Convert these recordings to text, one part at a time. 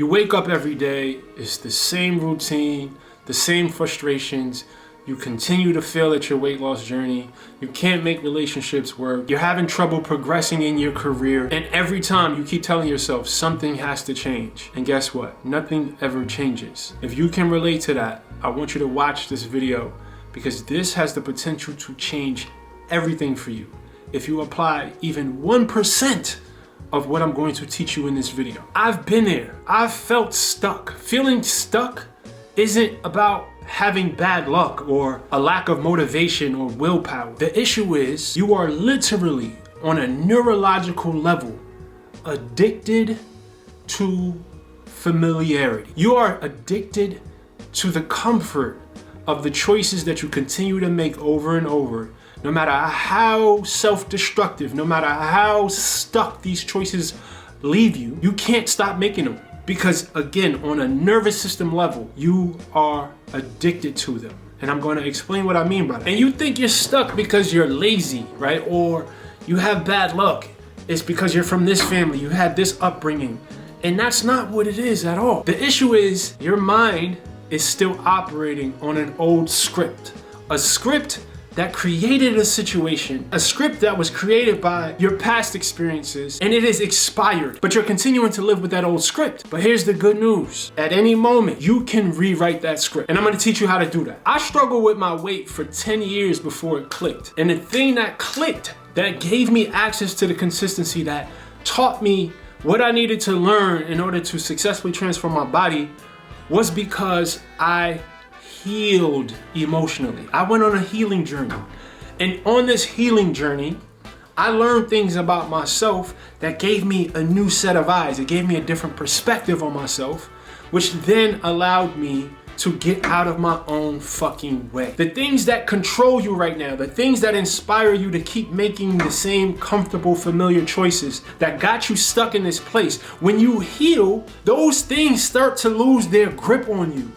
You wake up every day, it's the same routine, the same frustrations. You continue to fail at your weight loss journey. You can't make relationships work. You're having trouble progressing in your career. And every time you keep telling yourself something has to change. And guess what? Nothing ever changes. If you can relate to that, I want you to watch this video because this has the potential to change everything for you. If you apply even 1% of what I'm going to teach you in this video. I've been there. I've felt stuck. Feeling stuck isn't about having bad luck or a lack of motivation or willpower. The issue is you are literally on a neurological level addicted to familiarity. You are addicted to the comfort of the choices that you continue to make over and over. No matter how self-destructive, no matter how stuck these choices leave you, you can't stop making them. Because again, on a nervous system level, you are addicted to them. And I'm going to explain what I mean by that. And you think you're stuck because you're lazy, right? Or you have bad luck. It's because you're from this family, you had this upbringing. And that's not what it is at all. The issue is your mind is still operating on an old script. A script that created a situation, a script that was created by your past experiences, and it is expired, but you're continuing to live with that old script. But here's the good news. At any moment, you can rewrite that script, and I'm gonna teach you how to do that. I struggled with my weight for 10 years before it clicked, and the thing that clicked, that gave me access to the consistency, that taught me what I needed to learn in order to successfully transform my body, was because I healed emotionally. I went on a healing journey. And on this healing journey, I learned things about myself that gave me a new set of eyes. It gave me a different perspective on myself, which then allowed me to get out of my own fucking way. The things that control you right now, the things that inspire you to keep making the same comfortable, familiar choices that got you stuck in this place, when you heal, those things start to lose their grip on you.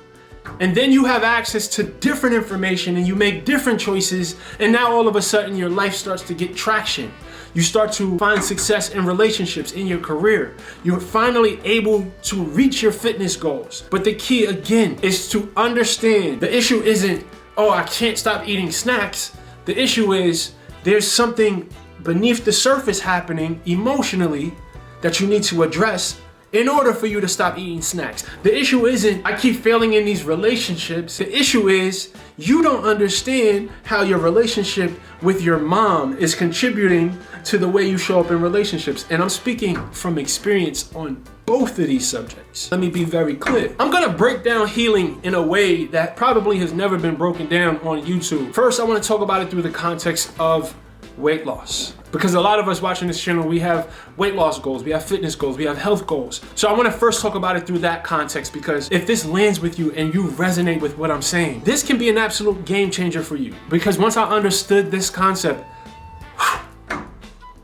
And then you have access to different information and you make different choices, and now all of a sudden your life starts to get traction. You start to find success in relationships, in your career. You're finally able to reach your fitness goals. But the key again is to understand the issue isn't, oh, I can't stop eating snacks. The issue is there's something beneath the surface happening emotionally that you need to address in order for you to stop eating snacks. The issue isn't, I keep failing in these relationships. The issue is, you don't understand how your relationship with your mom is contributing to the way you show up in relationships. And I'm speaking from experience on both of these subjects. Let me be very clear. I'm gonna break down healing in a way that probably has never been broken down on YouTube. First, I wanna talk about it through the context of weight loss. Because a lot of us watching this channel, we have weight loss goals, we have fitness goals, we have health goals. So I want to first talk about it through that context, because if this lands with you and you resonate with what I'm saying, this can be an absolute game changer for you. Because once I understood this concept,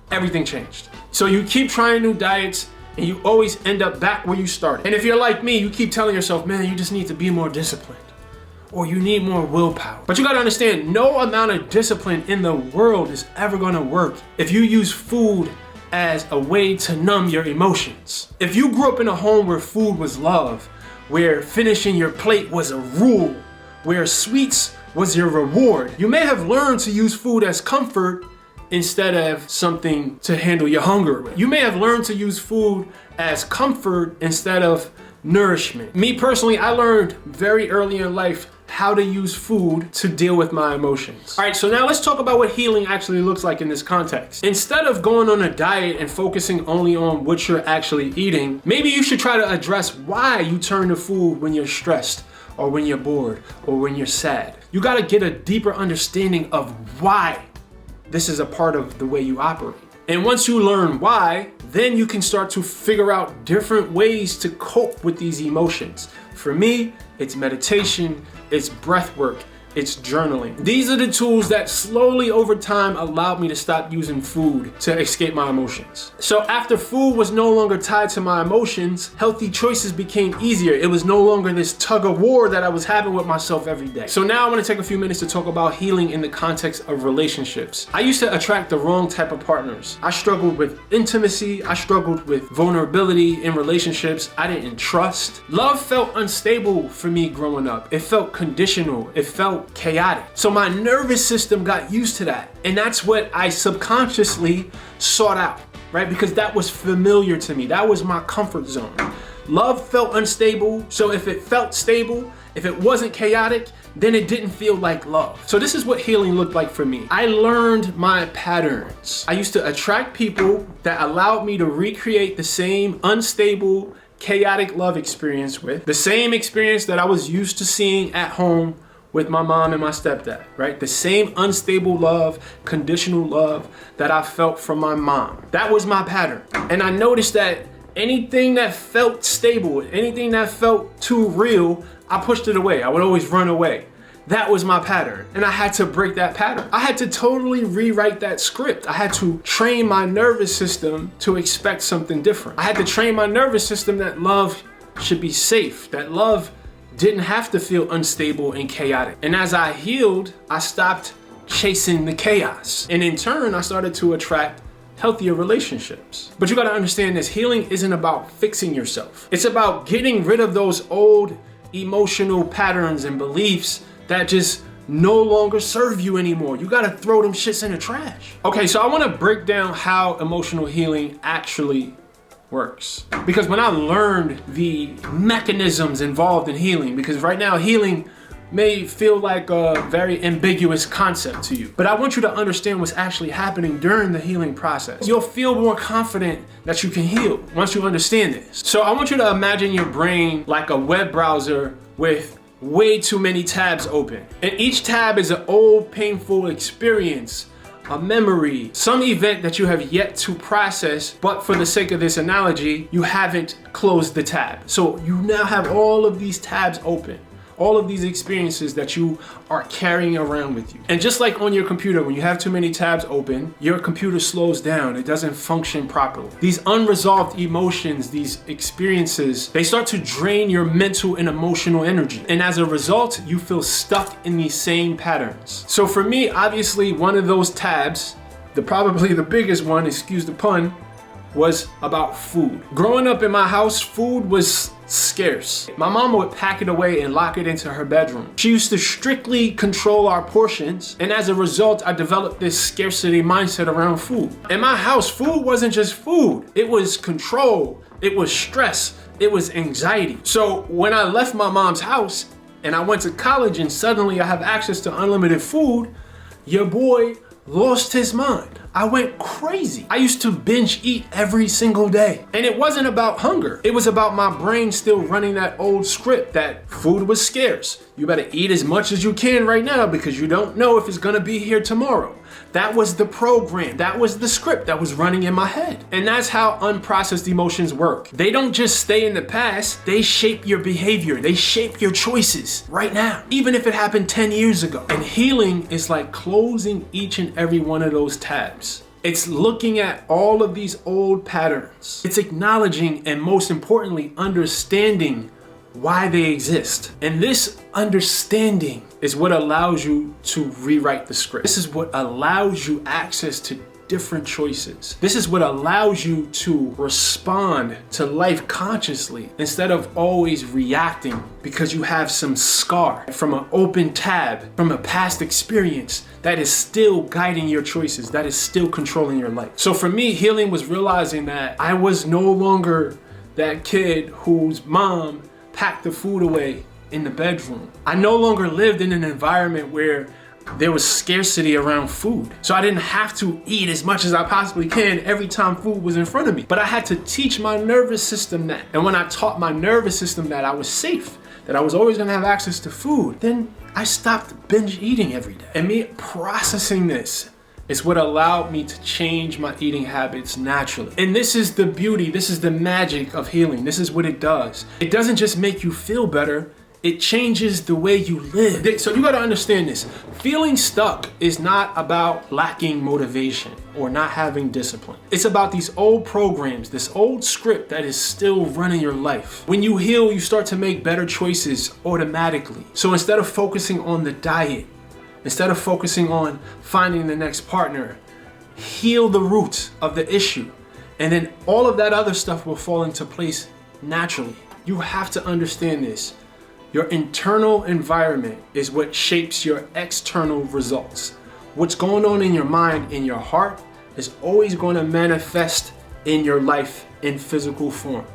everything changed. So you keep trying new diets and you always end up back where you started. And if you're like me, you keep telling yourself, man, you just need to be more disciplined, or you need more willpower. But you gotta understand, no amount of discipline in the world is ever gonna work if you use food as a way to numb your emotions. If you grew up in a home where food was love, where finishing your plate was a rule, where sweets was your reward, you may have learned to use food as comfort instead of something to handle your hunger with. You may have learned to use food as comfort instead of nourishment. Me personally, I learned very early in life how to use food to deal with my emotions. All right, so now let's talk about what healing actually looks like in this context. Instead of going on a diet and focusing only on what you're actually eating, maybe you should try to address why you turn to food when you're stressed, or when you're bored, or when you're sad. You gotta get a deeper understanding of why this is a part of the way you operate. And once you learn why, then you can start to figure out different ways to cope with these emotions. For me, it's meditation, it's breath work, it's journaling. These are the tools that slowly over time allowed me to stop using food to escape my emotions. So after food was no longer tied to my emotions, healthy choices became easier. It was no longer this tug of war that I was having with myself every day. So now I want to take a few minutes to talk about healing in the context of relationships. I used to attract the wrong type of partners. I struggled with intimacy. I struggled with vulnerability in relationships. I didn't trust. Love felt unstable for me growing up. It felt conditional. It felt chaotic. So my nervous system got used to that. And that's what I subconsciously sought out, right? Because that was familiar to me. That was my comfort zone. Love felt unstable. So if it felt stable, if it wasn't chaotic, then it didn't feel like love. So this is what healing looked like for me. I learned my patterns. I used to attract people that allowed me to recreate the same unstable, chaotic love experience with the same experience that I was used to seeing at home with my mom and my stepdad, right? The same unstable love, conditional love that I felt from my mom. That was my pattern. And I noticed that anything that felt stable, anything that felt too real, I pushed it away. I would always run away. That was my pattern. And I had to break that pattern. I had to totally rewrite that script. I had to train my nervous system to expect something different. I had to train my nervous system that love should be safe, that love didn't have to feel unstable and chaotic. And as I healed, I stopped chasing the chaos. And in turn, I started to attract healthier relationships. But you gotta understand this, healing isn't about fixing yourself. It's about getting rid of those old emotional patterns and beliefs that just no longer serve you anymore. You gotta throw them shits in the trash. Okay, so I wanna break down how emotional healing actually works. Because when I learned the mechanisms involved in healing, because right now healing may feel like a very ambiguous concept to you, but I want you to understand what's actually happening during the healing process. You'll feel more confident that you can heal once you understand this. So I want you to imagine your brain like a web browser with way too many tabs open. And each tab is an old, painful experience, a memory, some event that you have yet to process, but for the sake of this analogy, you haven't closed the tab. So you now have all of these tabs open, all of these experiences that you are carrying around with you. And just like on your computer, when you have too many tabs open, your computer slows down, it doesn't function properly. These unresolved emotions, these experiences, they start to drain your mental and emotional energy. And as a result, you feel stuck in these same patterns. So for me, obviously one of those tabs, probably the biggest one, excuse the pun, was about food. Growing up in my house, food was scarce. My mama would pack it away and lock it into her bedroom. She used to strictly control our portions, and as a result, I developed this scarcity mindset around food. In my house, food wasn't just food. It was control, it was stress, it was anxiety. So when I left my mom's house and I went to college and suddenly I have access to unlimited food, your boy lost his mind. I went crazy. I used to binge eat every single day. And it wasn't about hunger. It was about my brain still running that old script that food was scarce. You better eat as much as you can right now because you don't know if it's gonna be here tomorrow. That was the program. That was the script that was running in my head. And that's how unprocessed emotions work. They don't just stay in the past, they shape your behavior. They shape your choices right now, even if it happened 10 years ago. And healing is like closing each and every one of those tabs. It's looking at all of these old patterns. It's acknowledging and most importantly, understanding why they exist. And this understanding is what allows you to rewrite the script. This is what allows you access to different choices. This is what allows you to respond to life consciously instead of always reacting because you have some scar from an open tab, from a past experience that is still guiding your choices, that is still controlling your life. So for me, healing was realizing that I was no longer that kid whose mom packed the food away in the bedroom. I no longer lived in an environment where there was scarcity around food. So I didn't have to eat as much as I possibly can every time food was in front of me. But I had to teach my nervous system that. And when I taught my nervous system that I was safe, that I was always gonna have access to food, then I stopped binge eating every day. And me processing this is what allowed me to change my eating habits naturally. And this is the beauty, this is the magic of healing. This is what it does. It doesn't just make you feel better, It changes the way you live. So you gotta understand this. Feeling stuck is not about lacking motivation or not having discipline. It's about these old programs, this old script that is still running your life. When you heal, you start to make better choices automatically. So instead of focusing on the diet, instead of focusing on finding the next partner, heal the roots of the issue. And then all of that other stuff will fall into place naturally. You have to understand this. Your internal environment is what shapes your external results. What's going on in your mind, in your heart, is always going to manifest in your life in physical form.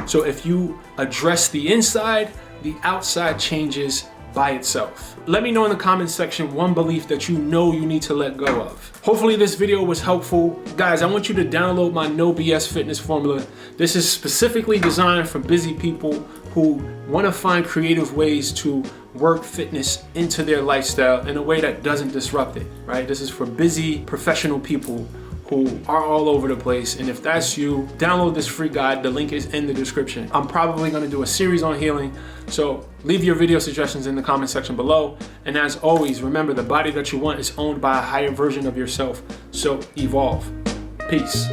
So if you address the inside, the outside changes by itself. Let me know in the comments section one belief that you know you need to let go of. Hopefully this video was helpful. Guys, I want you to download my No BS Fitness Formula. This is specifically designed for busy people who want to find creative ways to work fitness into their lifestyle in a way that doesn't disrupt it, right? This is for busy professional people who are all over the place. And if that's you, download this free guide. The link is in the description. I'm probably gonna do a series on healing. So leave your video suggestions in the comment section below. And as always, remember the body that you want is owned by a higher version of yourself. So evolve. Peace.